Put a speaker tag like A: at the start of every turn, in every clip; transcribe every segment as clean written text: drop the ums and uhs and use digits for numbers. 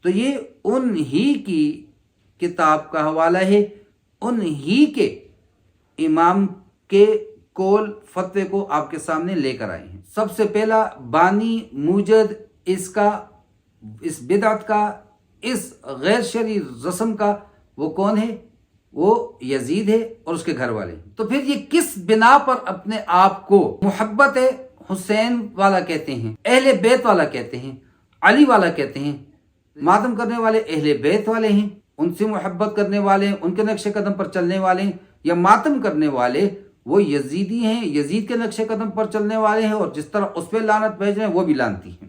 A: تو یہ ان ہی کی کتاب کا حوالہ ہے، ان ہی کے امام کے قول فتوے کو آپ کے سامنے لے کر آئے ہیں۔ سب سے پہلا بانی موجد اس بدعت کا، اس غیر شرعی رسم کا وہ کون ہے؟ وہ یزید ہے اور اس کے گھر والے۔ تو پھر یہ کس بنا پر اپنے آپ کو محبت حسین والا کہتے ہیں، اہل بیت والا کہتے ہیں، علی والا کہتے ہیں؟ ماتم کرنے والے اہل بیت والے ہیں، ان سے محبت کرنے والے ہیں، ان کے نقش قدم پر چلنے والے ہیں، یا ماتم کرنے والے وہ یزیدی ہیں، یزید کے نقش قدم پر چلنے والے ہیں، اور جس طرح اس پہ لعنت بھیج رہے ہیں وہ بھی لعنتی ہیں۔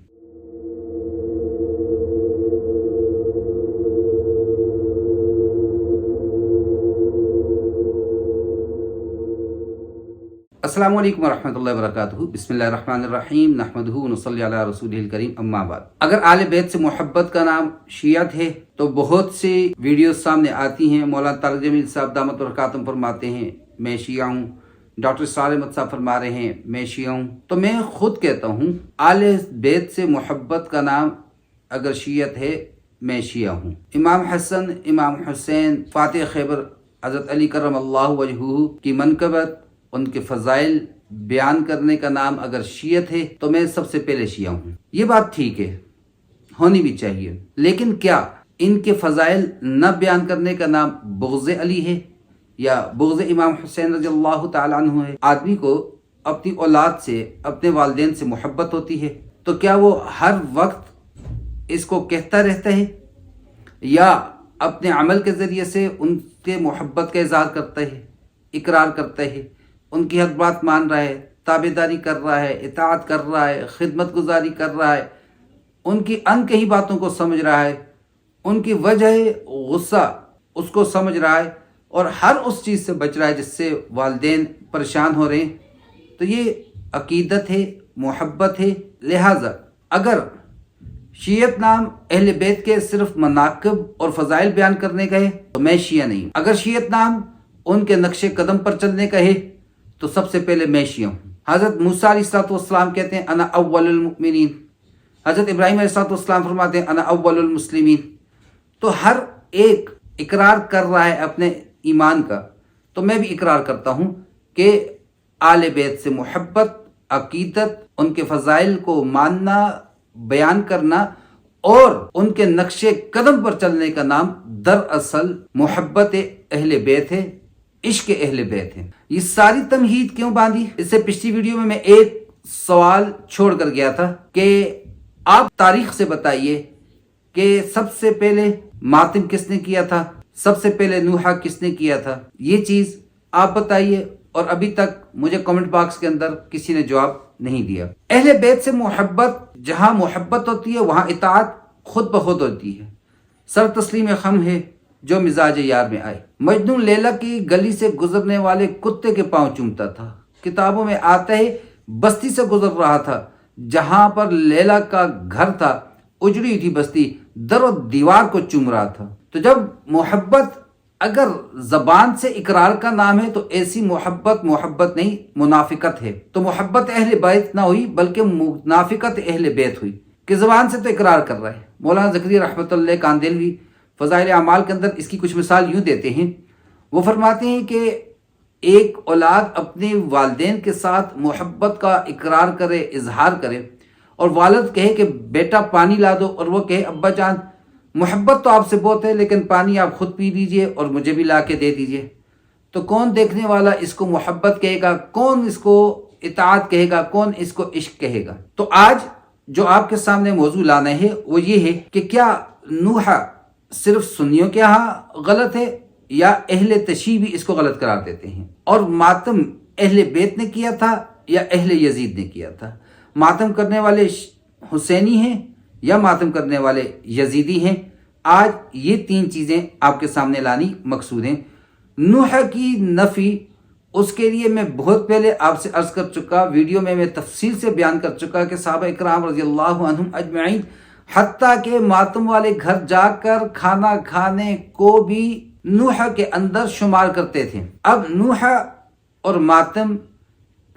A: السلام علیکم ورحمۃ اللہ وبرکاتہ۔ بسم اللہ الرحمن الرحیم، نحمدہ ونصلی علی رسولہ الکریم، اما بعد۔ اگر آل بیت سے محبت کا نام شیعت ہے تو بہت سی ویڈیوز سامنے آتی ہیں۔ مولانا طارق جمیل صاحب دامت برکاتہم فرماتے ہیں میں شیعہ ہوں، ڈاکٹر اسرار احمد صاحب فرما رہے ہیں میں شیعہ ہوں۔ تو میں خود کہتا ہوں آل بیت سے محبت کا نام اگر شیعت ہے میں شیعہ ہوں۔ امام حسن، امام حسین، فاتح خیبر، حضرت علی کرم اللہ وجہہ کی منقبت، ان کے فضائل بیان کرنے کا نام اگر شیعت ہے تو میں سب سے پہلے شیعہ ہوں۔ یہ بات ٹھیک ہے، ہونی بھی چاہیے، لیکن کیا ان کے فضائل نہ بیان کرنے کا نام بغض علی ہے یا بغض امام حسین رضی اللہ تعالیٰ عنہ ہے؟ آدمی کو اپنی اولاد سے، اپنے والدین سے محبت ہوتی ہے تو کیا وہ ہر وقت اس کو کہتا رہتا ہے یا اپنے عمل کے ذریعے سے ان کے محبت کا اظہار کرتا ہے، اقرار کرتا ہے، ان کی ہر بات مان رہا ہے، تابعداری کر رہا ہے، اطاعت کر رہا ہے، خدمت گزاری کر رہا ہے، ان کی انکہی باتوں کو سمجھ رہا ہے، ان کی وجہ غصہ اس کو سمجھ رہا ہے، اور ہر اس چیز سے بچ رہا ہے جس سے والدین پریشان ہو رہے ہیں؟ تو یہ عقیدت ہے، محبت ہے۔ لہٰذا اگر شیعت نام اہل بیت کے صرف مناقب اور فضائل بیان کرنے کا ہے تو میں شیعہ نہیں ہوں۔ اگر شیعت نام ان کے نقش قدم پر چلنے کا ہے تو سب سے پہلے میں شیعہ ہوں۔ حضرت موسیٰ علیہ السلام کہتے ہیں انا اول المؤمنین، حضرت ابراہیم علیہ السلام فرماتے ہیں انا اول المسلمین۔ تو ہر ایک اقرار کر رہا ہے اپنے ایمان کا، تو میں بھی اقرار کرتا ہوں کہ آل بیت سے محبت، عقیدت، ان کے فضائل کو ماننا، بیان کرنا اور ان کے نقش قدم پر چلنے کا نام دراصل محبت اہل بیت ہے، عشق اہل بیت ہے۔ یہ ساری تمہید کیوں باندھی؟ اس سے پچھلی ویڈیو میں ایک سوال چھوڑ کر گیا تھا کہ آپ تاریخ سے بتائیے کہ سب سے پہلے ماتم کس نے کیا تھا، سب سے پہلے نوحہ کس نے کیا تھا، یہ چیز آپ بتائیے، اور ابھی تک مجھے کمنٹ باکس کے اندر کسی نے جواب نہیں دیا۔ اہل بیت سے محبت، جہاں محبت ہوتی ہے وہاں اطاعت خود بخود ہوتی ہے۔ سر تسلیم خم ہے جو مزاج یار میں آئے۔ مجنوں لیلا کی گلی سے گزرنے والے کتے کے پاؤں چومتا تھا۔ کتابوں میں آتا ہے بستی سے گزر رہا تھا جہاں پر لیلا کا گھر تھا، اجڑی تھی بستی، در و دیوار کو چوم رہا تھا۔ تو جب محبت اگر زبان سے اقرار کا نام ہے تو ایسی محبت نہیں، منافقت ہے۔ تو محبت اہل بیت نہ ہوئی بلکہ منافقت اہل بیت ہوئی کہ زبان سے تو اقرار کر رہا ہے۔ مولانا زکریا رحمۃ اللہ کاندھلوی فضائل اعمال کے اندر اس کی کچھ مثال یوں دیتے ہیں، وہ فرماتے ہیں کہ ایک اولاد اپنے والدین کے ساتھ محبت کا اقرار کرے، اظہار کرے، اور والد کہے کہ بیٹا پانی لا دو، اور وہ کہے ابا جان محبت تو آپ سے بہت ہے لیکن پانی آپ خود پی لیجئے اور مجھے بھی لا کے دے دیجئے، تو کون دیکھنے والا اس کو محبت کہے گا، کون اس کو اطاعت کہے گا، کون اس کو عشق کہے گا؟ تو آج جو آپ کے سامنے موضوع لانا ہے وہ یہ ہے کہ کیا نوحہ صرف سنیوں کے ہاں غلط ہے یا اہل تشیع بھی اس کو غلط قرار دیتے ہیں؟ اور ماتم اہل بیت نے کیا تھا یا اہل یزید نے کیا تھا؟ ماتم کرنے والے حسینی ہیں یا ماتم کرنے والے یزیدی ہیں؟ آج یہ تین چیزیں آپ کے سامنے لانی مقصود ہیں۔ نوحہ کی نفی، اس کے لیے میں بہت پہلے آپ سے عرض کر چکا، ویڈیو میں تفصیل سے بیان کر چکا کہ صحابہ اکرام رضی اللہ عنہم اجمعین حتیٰ کہ ماتم والے گھر جا کر کھانا کھانے کو بھی نوحہ کے اندر شمار کرتے تھے۔ اب نوحہ اور ماتم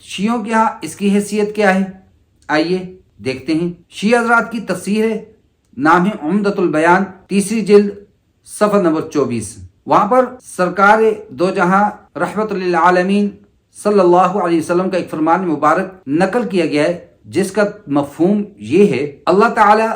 A: شیعوں کے ہاں اس کی حیثیت کیا ہے؟ آئیے دیکھتے ہیں۔ شیعہ حضرات کی تفسیر ہے नाम है उम्दतुल बयान, तीसरी जिल्द, सफ़ा नंबर 24। वहां पर सरकार दो जहां रहमतुल लिल आलमीन सल्लल्लाहु अलैहि वसल्लम का एक फरमान मुबारक नकल किया गया है, जिसका मफहूम ये है, अल्लाह ताला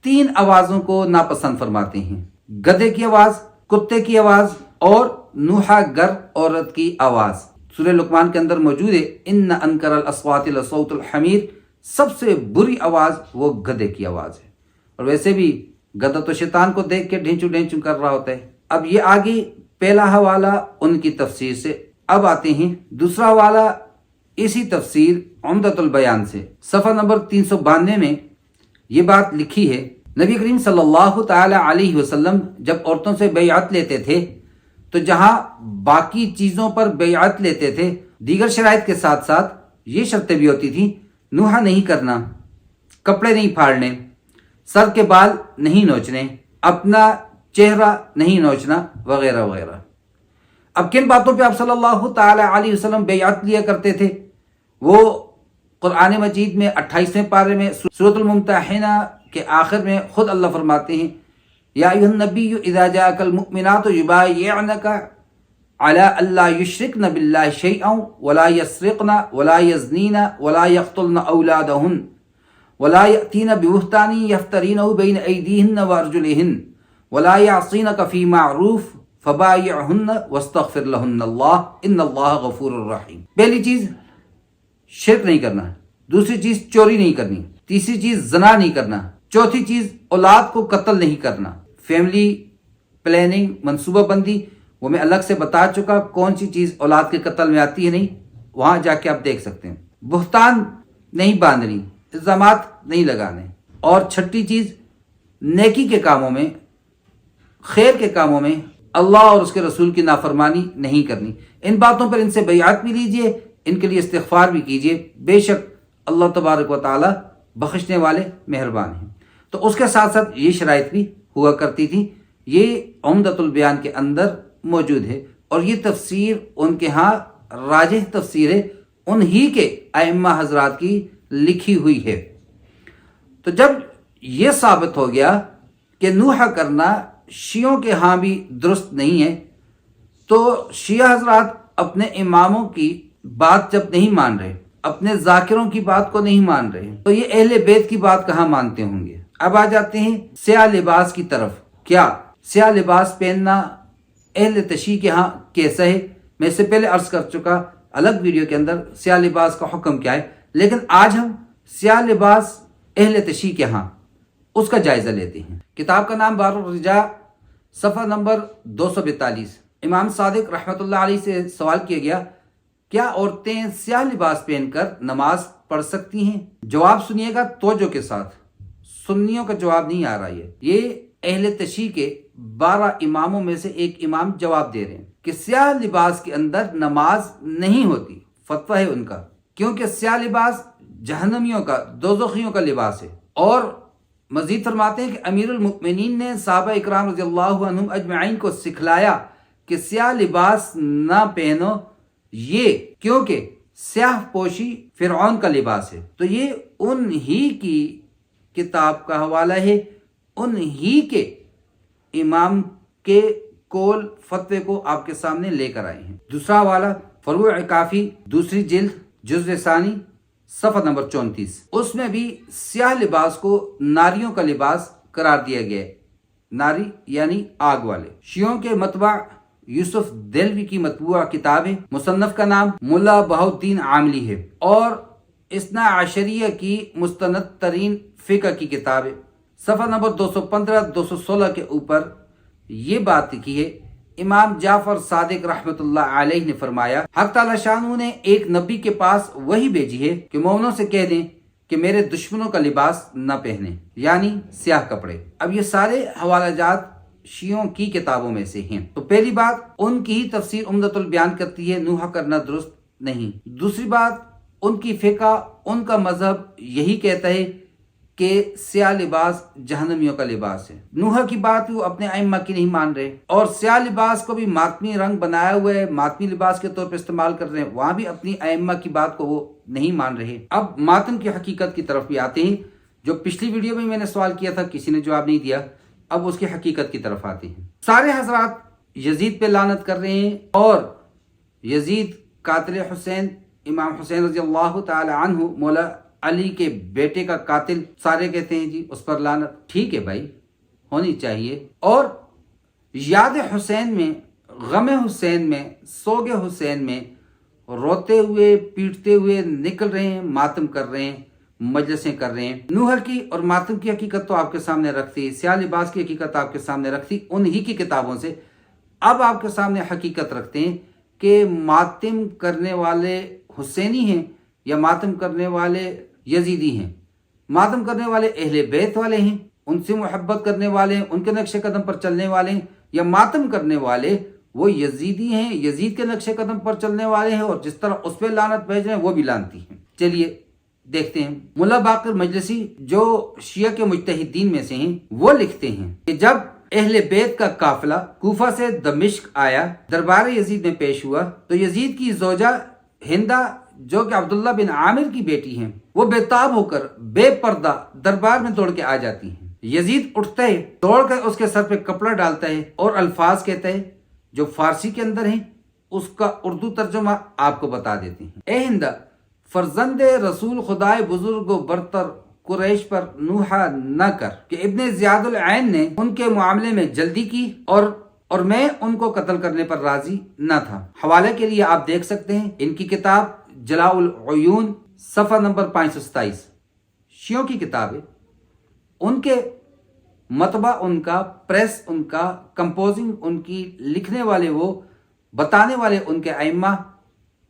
A: 3 आवाजों को नापसंद फरमाते हैं, गधे की आवाज, कुत्ते की आवाज और नूहागर औरत की आवाज। सूरह लुकमान के अंदर मौजूद है, इन्न अनकरल अस्वाति लसौतुल हमीर, सबसे बुरी आवाज वो गधे की आवाज है। और वैसे भी गधा तो शैतान को देख के ढेंचू ढेंचू कर रहा होता है। अब ये आगे पहला हवाला उनकी तफसीर से। अब आते हैं दूसरा हवाला इसी तफसीर उम्दतुल बयान से। सफ़ा नंबर 392 में ये बात लिखी है, नबी करीम सल्लल्लाहु ताला अलैहि वसल्लम जब औरतों से बैअत लेते थे तो जहां बाकी चीज़ों पर बैअत लेते थे, दीगर शराइत के साथ साथ ये शर्तें भी होती थी, नूहा नहीं करना, कपड़े नहीं फाड़ने, सर के बाल नहीं नोचने, अपना चेहरा नहीं नोचना, वगैरह वगैरह। अब किन बातों पे आप सल्लल्लाहु ताला अलैहि वसल्लम बैअत लिया करते थे? वो कुरान मजीद में 28वें पारे में सूरतुल मुम्तहिना के आखिर में खुद अल्लाह फरमाते हैं, या अय्युहन नबिय्यु इज़ा जाअकल मुमिनातु युबायिअनका अला अल्ला युश्रिकन बिल्लाहि शैअन वला यस्रिकन वला यज़नीन वला यक़्तुलन औलादहुन वला यअतीन बिबुहतानि यफ्तरीनहु बैन अयदीहिन व अर्जुलिहिन वला यअसीनका फी मारूफ फबायिअहुन्न वस्तग़फिर लहुन्नल्लाह इन्नल्लाह गफूरुर रहीम। पहली चीज शिर्क नहीं करना, दूसरी चीज चोरी नहीं करनी, तीसरी चीज ज़ना नहीं करना, चौथी चीज औलाद को कत्ल नहीं करना। फैमिली प्लानिंग, मनसूबाबंदी, वो मैं अलग से बता चुका कौन सी चीज औलाद के कत्ल में आती है, नहीं, वहां जाके आप देख सकते हैं। बुहतान नहीं बांधनी, इल्जामात नहीं लगाने। और छठी चीज, नेकी के कामों में, खैर के कामों में अल्लाह और उसके रसूल की नाफरमानी नहीं करनी। इन बातों पर इनसे बैअत भी लीजिए, इनके लिए इस्तिग़फ़ार भी कीजिए, बेशक अल्लाह तबारक व तआला बख्शने वाले मेहरबान हैं। तो उसके साथ साथ ये शराइत भी हुआ करती थी, ये उम्दतुल बयान के अंदर मौजूद है। और ये तफसीर उनके यहाँ राजिह तफसीर है, उन्हीं के अइम्मा हजरात की लिखी हुई है। तो जब ये साबित हो गया कि नूहा करना शियों के यहाँ भी दुरुस्त नहीं है, तो शिया हजरात अपने इमामों की बात जब नहीं मान रहे, अपने जाकिरों की बात को नहीं मान रहे, तो ये अहले बैत की बात कहाँ मानते होंगे। अब आ जाते हैं स्याह लिबास की तरफ। क्या स्याह लिबास पहनना अहले तशी के यहाँ कैसा है? मैं इससे पहले अर्ज कर चुका अलग वीडियो के अंदर स्याह लिबास का हुक्म क्या है, लेकिन आज हम स्याह लिबास अहले तशी के यहाँ उसका जायजा लेते हैं। किताब का नाम बारुर रिजा, सफ़ा नंबर 242। इमाम सादिक रहमतुल्लाह अलैहि से सवाल किया गया, क्या औरतें स्याह लिबास पहनकर नमाज पढ़ सकती हैं? जवाब सुनिएगा तवज्जो के साथ, सुन्नियों का जवाब नहीं आ रहा है, ये अहले तशी के 12 इमामों में से एक इमाम जवाब दे रहे हैं कि स्याह लिबास के अंदर नमाज नहीं होती। फतवा है उनका, क्योंकि स्याह लिबास जहन्नमियों का, दोज़खियों का लिबास है। और मजीद फरमाते हैं कि अमीरुल मुमिनीन ने सहाबा इकराम रज़ियल्लाहु अन्हुम अजमईन को सिखलाया कि स्याह लिबास ना पहनो, ये क्योंकि स्याह पोशी फिरौन का लिबास है। तो ये उन्हीं की किताब का हवाला है, उन्हीं के इमाम के कौल फतवे को आपके सामने लेकर आए हैं। दूसरा हवाला फरूअ काफी, दूसरी जिल्द, जुज़्व सानी, सफ़ा नंबर 34। उसमें भी स्याह लिबास को नारियों का लिबास करार दिया गया है। नारी यानी आग वाले। शियों के मतबा यूसुफ देलवी की मतबूआ किताब है, मुसन्नफ का नाम मुल्ला बहाउद्दीन आमली है, और इस्ना आशरिया की मुस्तनद तरीन फ़िक़्ह की किताब है। सफ़ा नंबर 215-216 के ऊपर ये बात लिखी है, इमाम जाफर सादिक रहमतुल्लाह अलैह ने फरमाया, हक़ ताला शानू ने एक नबी के पास वही भेजी है कि मोमिनों से कह दें कि मेरे दुश्मनों का लिबास न पहने, यानी स्याह कपड़े। अब ये सारे हवालाजात शियों की किताबों में से हैं। तो पहली बात, उनकी ही तफसीर उम्दतुल बयान करती है नूहा करना दुरुस्त नहीं। दूसरी बात, उनकी फ़िक़्ह, उनका मजहब यही कहता है कि स्याह लिबास जहन्नमियों का लिबास है। नूहा की बात वो अपने अइम्मा की नहीं मान रहे, और स्याह लिबास को भी मातमी रंग बनाया हुआ है, मातमी लिबास के तौर पर इस्तेमाल कर रहे हैं, वहां भी अपनी अइम्मा की बात को वो नहीं मान रहे। अब मातम की हकीकत की तरफ भी आते हैं। जो पिछली वीडियो में मैंने सवाल किया था, किसी ने जवाब नहीं दिया। अब उसकी हकीकत की तरफ आते हैं। सारे हजरात यजीद पे लानत कर रहे हैं और यजीद कातिल हुसैन, इमाम हुसैन रजी अल्लाह ताला अन्हु, मौला अली के बेटे का कातिल सारे कहते हैं जी, उस पर लानत। ठीक है भाई, होनी चाहिए। और याद हुसैन में, गम हुसैन में, सोगे हुसैन में रोते हुए पीटते हुए निकल रहे हैं, मातम कर रहे हैं, मजलिसें कर रहे हैं। नूह की और मातम की हकीकत तो आपके सामने रखती, स्याह लिबास की हकीकत आपके सामने रखती उन्हीं की किताबों से। अब आपके सामने हकीकत रखते हैं कि मातम करने वाले हुसैनी हैं या मातम करने वाले यजीदी हैं। मातम करने वाले अहले बैत वाले हैं, उनसे मोहब्बत करने वाले हैं, उनके नक्शे कदम पर चलने वाले हैं, या मातम करने वाले वो यजीदी हैं, यजीद के नक्शे कदम पर चलने वाले हैं और जिस तरह उस पर लानत भेज रहे हैं वो भी लानती हैं। चलिए देखते हैं। मुल्ला बाकर मजलिसी जो शिया के मुजतहिदीन में से हैं, वो लिखते हैं कि जब अहले बैत का काफिला कूफा से दमिश्क आया, दरबार यजीद में पेश हुआ, तो यजीद की जोजा हिंदा जो कि अब्दुल्ला बिन आमिर की बेटी हैं, वो बेताब होकर बेपर्दा दरबार में दौड़ के आ जाती हैं। यजीद उठता है, दौड़ कर उसके सर पे कपड़ा डालता है और अल्फाज कहता है जो फारसी के अंदर है, उसका उर्दू तर्जुमा आपको बता देते हैं। ए हिंदा, फर्जंद रसूल खुदाए बुजुर्ग बरतर कुरैश पर नूहा न कर कि इब्ने ज़ियादुल ऐन ने उनके मामले में जल्दी की और मैं उनको कत्ल करने पर राजी न था। हवाले के लिए आप देख सकते हैं इनकी किताब जलाउल उयून, सफ़ा नंबर 527, शियों की किताब है। उनके मतबा उनका, प्रेस उनका, कंपोजिंग उनकी, लिखने वाले वो, बताने वाले उनके अइम्मा,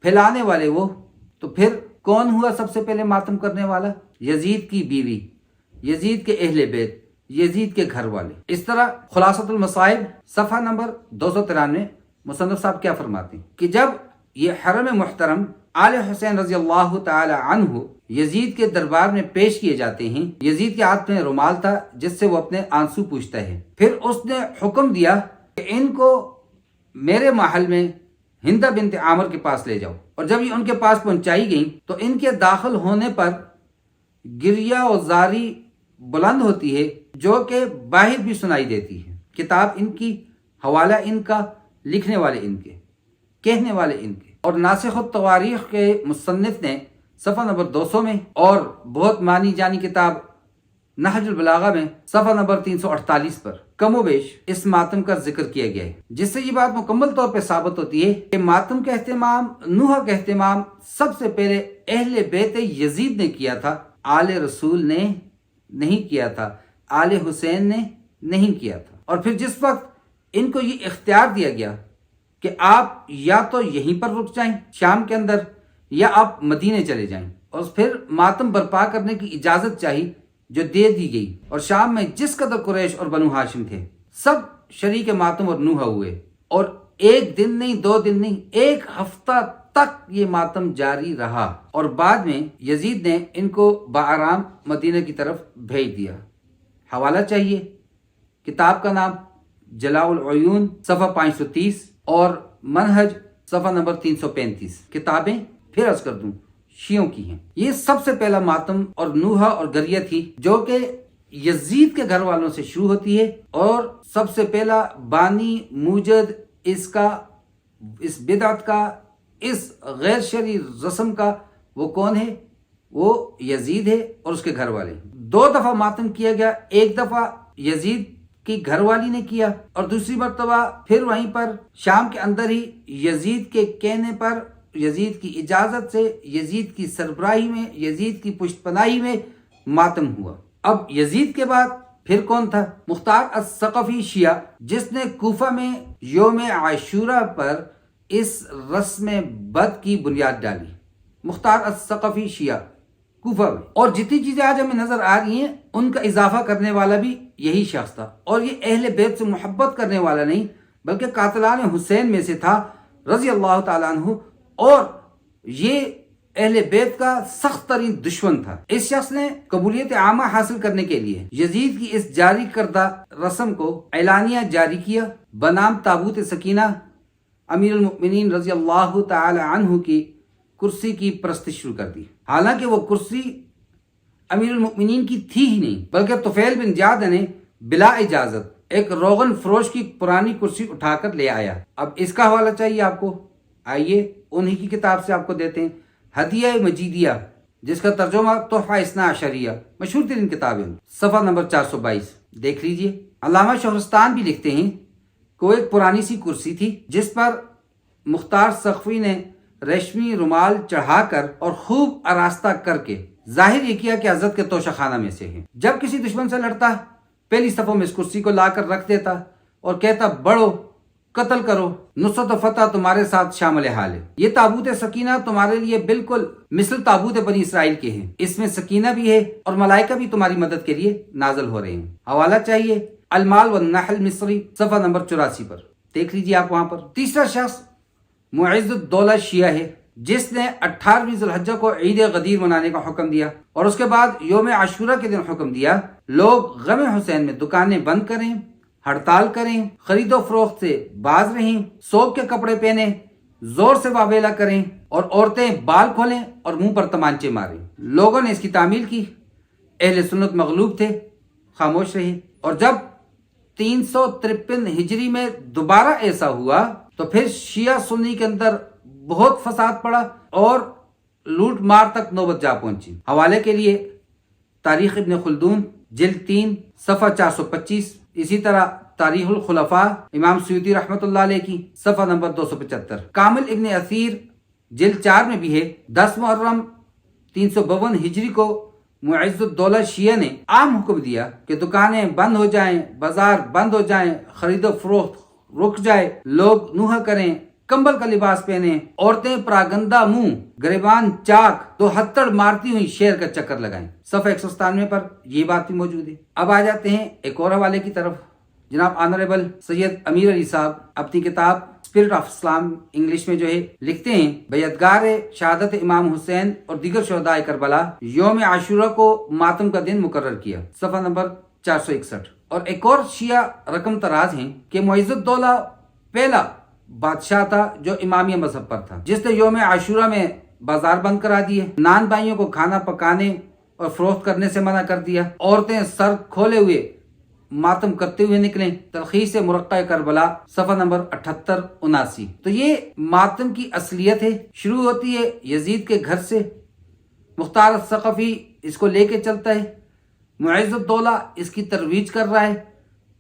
A: फैलाने वाले वो। तो फिर कौन हुआ सबसे पहले मातम करने वाला? यजीद की बीवी, यजीद के अहले बैत, यजीद के घर वाले। इस तरह खुलासतुल मसाइब सफ़ा नंबर 293 मुसन्निफ साहब क्या फरमाते हैं कि जब ये हरम मुहतरम आले हुसैन रजी अल्लाह ताला अन्हु यजीद के दरबार में पेश किए जाते हैं, यजीद के हाथ में रुमाल था जिससे वो अपने आंसू पूछता है। फिर उसने हुक्म दिया कि इनको मेरे महल में हिंदा बिनते आमर के पास ले जाओ। और जब ये उनके पास पहुंचाई गई तो इनके दाखिल होने पर गिरिया और जारी बुलंद होती है जो कि बाहर भी सुनाई देती है। किताब इनकी, हवाला इनका, लिखने वाले इनके, कहने वाले इनके। और नासिखुत तवारीख के मुसन्निफ ने सफ़ा नंबर 200 में और बहुत मानी जानी किताब नहजुल बलागा में सफ़ा नंबर 348 पर कमोबेश इस मातम का जिक्र किया गया है, जिससे ये बात मुकम्मल तौर पर साबित होती है कि मातम का एहतमाम, नूह का एहतमाम सबसे पहले अहले बैत यजीद ने किया था, आले रसूल ने नहीं किया था, आले हुसैन ने नहीं किया था। और फिर जिस वक्त इनको ये इख्तियार दिया गया कि आप या तो यहीं पर रुक जाएं शाम के अंदर, या आप मदीने चले जाएं, और फिर मातम बर्पा करने की इजाजत चाहिए जो दे दी गई। और शाम में जिस कदर कुरैश और बनु हाशिम थे सब शरीक मातम और नूहा हुए, और एक दिन नहीं, 2 दिन नहीं, 1 हफ्ता तक ये मातम जारी रहा। और बाद में यजीद ने इनको बाराम मदीने की तरफ भेज दिया। हवाला चाहिए, किताब का नाम जलाउल उयून, सफ़ा 530 और मनहज सफ़ा नंबर 335। किताबें फिर अर्ज कर दूं शियों की हैं। ये सबसे पहला मातम और नूहा और गरिया थी जो कि यजीद के घर वालों से शुरू होती है। और सबसे पहला बानी मूजद इसका, इस बिदअत का, इस गैर शरई रस्म का वो कौन है? वो यजीद है और उसके घर वाले। 2 दफा मातम किया गया, एक दफा यजीद की घरवाली ने किया और दूसरी मर्तबा फिर वहीं पर शाम के अंदर ही यजीद के कहने पर, यजीद की इजाजत से, यजीद की सरबराही में, यजीद की पुष्टपनाही में मातम हुआ। अब यजीद के बाद फिर कौन था? मुख्तार अस-सकफी शिया, जिसने कूफा में योम आशूरा पर इस रस्म बद की बुनियाद डाली। मुख्तार अस-सकफी शिया कूफा में। और जितनी चीजें आज हमें नजर आ रही हैं उनका इजाफा करने वाला भी यही शख्स था। और ये अहले बैत से मोहब्बत करने वाला नहीं बल्कि कातिलान हुसैन में से था रजी अल्लाह ताला अन्हु, और ये अहले बैत का सख्त तरीन दुश्मन था। इस शख्स ने कबूलियत आमा हासिल करने के लिए यजीद की इस जारी करदा रस्म को ऐलानिया जारी किया बनाम ताबूत सकीना, अमीरुल मुमिनीन रजी अल्लाह ताला अन्हु की कुर्सी की परस्तिश शुरू कर दी। हालांकि वो कुर्सी अमीर उल-मुमिनीन की थी ही नहीं, बल्कि तुफैल बिन जाद ने बिला इजाजत एक रोगन फरोश की पुरानी कुर्सी उठाकर ले आया। अब इसका हवाला चाहिए आपको, आइए उन्हीं की किताब से आपको देते हैं, हदिया मजीदिया, जिसका तर्जुमा तोहफा इस्ना अशरिया, मशहूर तरीन किताब है, सफ़ा नंबर 422 देख लीजिए। अल्लामा शहरस्तान भी लिखते हैं कि वो एक पुरानी सी कुर्सी थी जिस पर मुख्तार सख्फी ने रेशमी रुमाल चढ़ाकर और खूब आरास्ता करके जाहिर ये किया कि हजरत के तोशा खाना में से है। जब किसी दुश्मन से लड़ता पहली सफ़ों में इस कुर्सी को लाकर रख देता और कहता बढ़ो कत्ल करो, नुसरत व फतह तुम्हारे साथ शामिल हाल है। ये ताबूत सकीना तुम्हारे लिए बिल्कुल मिसल ताबूत बनी इसराइल के हैं, इसमें सकीना भी है और मलाइका भी तुम्हारी मदद के लिए नाजल हो रहे हैं। हवाला चाहिए अलमाल व नहल मिस्री, सफ़ा नंबर 84 पर देख लीजिए आप वहां पर। तीसरा शख्स मुइज़्ज़ुद्दौला शिया है, जिसने 18वीं ज़ुल्हज्जा को ईद गदीर मनाने का हुक्म दिया और उसके बाद योम आशूरा के दिन हुक्म दिया लोग गम हुसैन में दुकानें बंद करें, हड़ताल करें, खरीदो फरोख्त से बाज रहें, सोग के कपड़े पहने, जोर से वावेला करें और औरतें बाल खोलें और मुंह पर तमांचे मारें। लोगों ने इसकी तामील की, अहले सुन्नत मगलूब थे, खामोश रहे। और जब 353 हिजरी में दोबारा ऐसा हुआ तो फिर शिया सुन्नी के अंदर बहुत फसाद पड़ा और लूट मार तक नौबत जा पहुंची। हवाले के लिए तारीख इब्न खुल्दून जिल्द 3 सफ़ा 425, इसी तरह तारीखुल खुलफा इमाम सुयूती रहमतुल्लाह अलैह की सफ़ा नंबर 275। कामिल इब्न असीर जिल्द 4 में भी है। 10 मुहर्रम 352 हिजरी को मुइज़्ज़ुद्दौला शिया ने आम हुक्म दिया कि दुकानें बंद हो जाएं, बाजार बंद हो जाएं, खरीदो फरोख्त रुक जाए, लोग नूह करें, कंबल का लिबास पहने, औरतें परागंदा मुंह, गरीबान चाक, तो हत्तड़ मारती हुई शेर का चक्कर लगाएं। सफ़ा 197 पर ये बात भी मौजूद है। अब आ जाते हैं एक और हवाले की तरफ। जनाब ऑनरेबल सैयद अमीर अली साहब अपनी किताब स्पिरिट ऑफ इस्लाम इंग्लिश में जो है लिखते हैं, बेयदगार शहादत इमाम हुसैन और दीगर शहदाए करबला योम आशूरा को मातम का दिन मुकर्रर किया, सफ़ा नंबर 461। और एक और शिया रकम तराज हैं कि मुइज़्ज़ुद्दौला पहला बादशाह था जो इमामिया मजहब पर था, जिसने योम आशूरा में बाजार बंद करा दिए, नान भाइयों को खाना पकाने और फरोख्त करने से मना कर दिया, औरतें सर खोले हुए मातम करते हुए निकले। तलखीस मुरक्का करबला सफ़ा नंबर 78-79। तो ये मातम की असलियत है, शुरू होती है यजीद के घर से, मुख्तार सक़फ़ी इसको लेके चलता है, मुइज़्ज़ुद्दौला इसकी तरवीज कर रहा है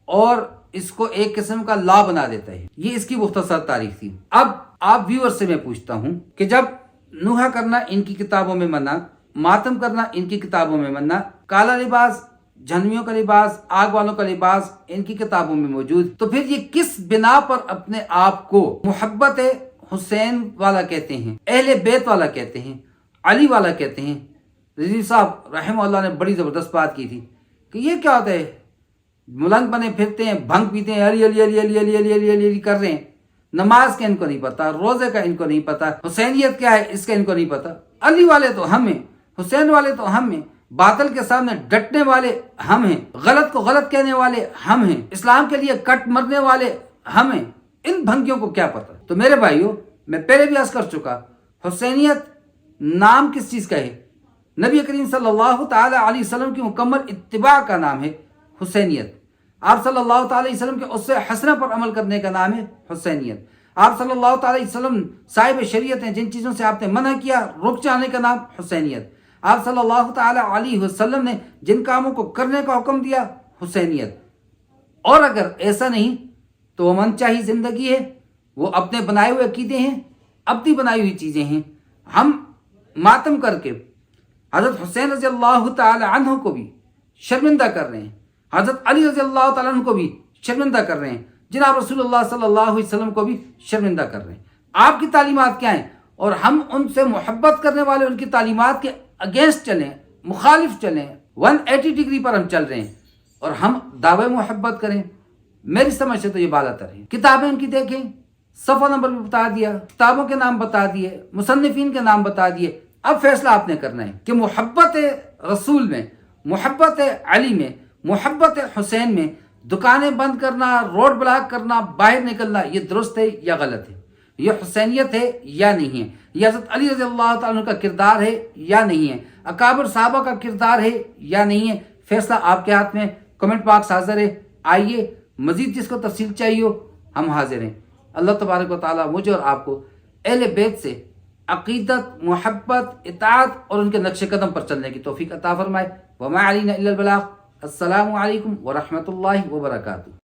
A: और इसको एक किस्म का लॉ बना देता है। ये इसकी मुख्तसर तारीख थी। अब आप व्यूअर से मैं पूछता हूँ कि जब नूहा करना इनकी किताबों में मना, मातम करना इनकी किताबों में मना, काला लिबास, जहन्नमियों का लिबास, आग वालों का लिबास इनकी किताबों में मौजूद, तो फिर ये किस बिना पर अपने आप को मोहब्बत हुसैन वाला कहते हैं, अहले बैत वाला कहते हैं, अली वाला कहते हैं? रज़ी साहब रहमतुल्लाह ने बड़ी जबरदस्त बात की थी कि ये क्या होता है, मुलंग बने फिरते हैं, भंग पीते हैं, अली अली अली अली अली अली अली अली अली कर रहे हैं, नमाज का इनको नहीं पता, रोजे का इनको नहीं पता, हुसैनियत क्या है इसका इनको नहीं पता। अली वाले तो हम हैं, हुसैन वाले तो हम हैं, बातिल के सामने डटने वाले हम हैं, गलत को गलत कहने वाले हम हैं, इस्लाम के लिए कट मरने वाले हम हैं। इन भंगियों को क्या पता? तो मेरे भाइयों, मैं पहले भी अर्ज कर चुका, हुसैनियत नाम किस चीज का है? नबी करीम सल्लल्लाहु ताला अलैहि वसल्लम की मुकम्मल इत्तिबा का नाम है हुसैनियत। आप सल्लल्लाहु ताला अलैहि वसल्लम के उससे हसना पर अमल करने का नाम है हुसैनियत। आप सल्लल्लाहु ताला अलैहि वसल्लम साहिब शरीयत हैं, जिन चीज़ों से आपने मना किया रुक जाने का नाम हुसैनियत। आप सल्लल्लाहु ताला अलैहि वसल्लम ने जिन कामों को करने का हुक्म दिया हुसैनियत। और अगर ऐसा नहीं तो वो मनचाही जिंदगी है, वो अपने बनाए हुए अकीदे हैं, अपनी बनाई हुई चीज़ें हैं। हम मातम करके हज़रत हुसैन रज़ी अल्लाह ताला अन्हु को भी शर्मिंदा कर रहे हैं, हज़रत अली रज़ी अल्लाह ताला अन्हु को भी शर्मिंदा कर रहे हैं, जनाब रसूलुल्लाह सल्लल्लाहु अलैहि वसल्लम को भी शर्मिंदा कर रहे हैं। आपकी तालीमात क्या हैं? और हम उनसे मोहब्बत करने वाले उनकी तालीमात के अगेंस्ट चलें, मुखालिफ चलें, 180 डिग्री पर हम चल रहे हैं और हम दावे मोहब्बत करें। मेरी समझ से तो ये बालातर है। किताबें उनकी देखें, सफ़ा नंबर भी बता दिया, किताबों के नाम बता दिए, मुसन्निफीन के नाम बता दिए। अब फैसला आपने करना है कि मोहब्बत रसूल में, मोहब्बत अली में, मोहब्बत हुसैन में दुकानें बंद करना, रोड ब्लॉक करना, बाहर निकलना, ये दुरुस्त है या गलत है? ये हुसैनियत है या नहीं है? ये हज़रत अली रज़ी अल्लाह तआला अन्हु का किरदार है या नहीं है? اکابر صحابہ کا کردار ہے یا نہیں ہے، فیصلہ آپ کے ہاتھ میں، کمنٹ باکس حاضر ہے، آئیے مزید جس کو تفصیل چاہیے ہو ہم حاضر ہیں۔ اللہ تبارک و تعالیٰ مجھے اور آپ کو اہل بیت سے عقیدت، محبت، اطاعت اور ان کے نقش قدم پر چلنے کی توفیق عطا فرمائے۔ وما علینا الا البلاغ۔ السلام علیکم ورحمۃ اللہ وبرکاتہ۔